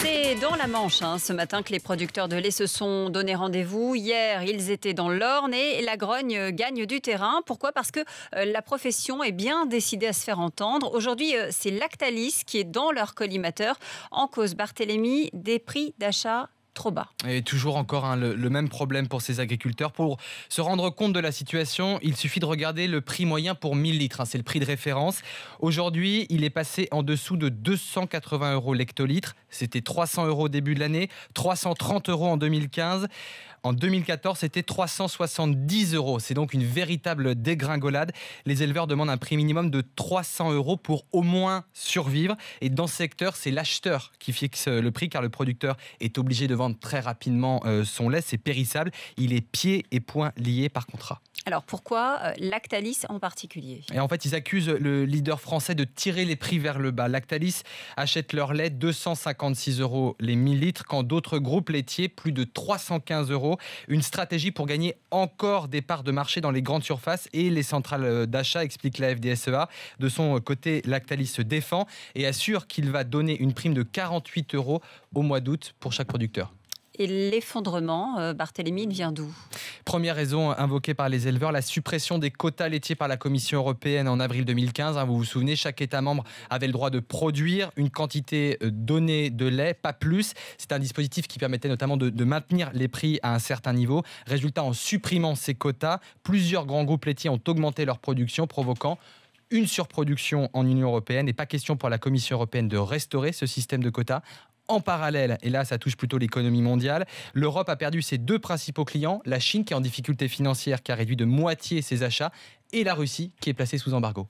C'est dans la Manche ce matin que les producteurs de lait se sont donné rendez-vous. Hier, ils étaient dans l'Orne et la grogne gagne du terrain. Pourquoi ? Parce que la profession est bien décidée à se faire entendre. Aujourd'hui, c'est Lactalis qui est dans leur collimateur. En cause, Barthélémy, des prix d'achat trop bas. Et toujours encore le même problème pour ces agriculteurs. Pour se rendre compte de la situation, il suffit de regarder le prix moyen pour 1000 litres. C'est le prix de référence. Aujourd'hui, il est passé en dessous de 280 € l'hectolitre. C'était 300 € au début de l'année, 330 € en 2015. En 2014, c'était 370 €. C'est donc une véritable dégringolade. Les éleveurs demandent un prix minimum de 300 € pour au moins survivre. Et dans ce secteur, c'est l'acheteur qui fixe le prix car le producteur est obligé de vendre très rapidement son lait. C'est périssable. Il est pieds et poings liés par contrat. Alors pourquoi Lactalis en particulier ? Et en fait, ils accusent le leader français de tirer les prix vers le bas. Lactalis achète leur lait 256 € les 1000 litres, quand d'autres groupes laitiers, plus de 315 €. Une stratégie pour gagner encore des parts de marché dans les grandes surfaces et les centrales d'achat, explique la FDSEA. De son côté, Lactalis se défend et assure qu'il va donner une prime de 48 € au mois d'août pour chaque producteur. Et l'effondrement, Barthélémy, il vient d'où ? Première raison invoquée par les éleveurs, la suppression des quotas laitiers par la Commission européenne en avril 2015. Vous vous souvenez, chaque État membre avait le droit de produire une quantité donnée de lait, pas plus. C'est un dispositif qui permettait notamment de maintenir les prix à un certain niveau. Résultat, en supprimant ces quotas, plusieurs grands groupes laitiers ont augmenté leur production, provoquant une surproduction en Union européenne. Et pas question pour la Commission européenne de restaurer ce système de quotas. En parallèle, et là ça touche plutôt l'économie mondiale, l'Europe a perdu ses deux principaux clients, la Chine qui est en difficulté financière, qui a réduit de moitié ses achats, et la Russie qui est placée sous embargo.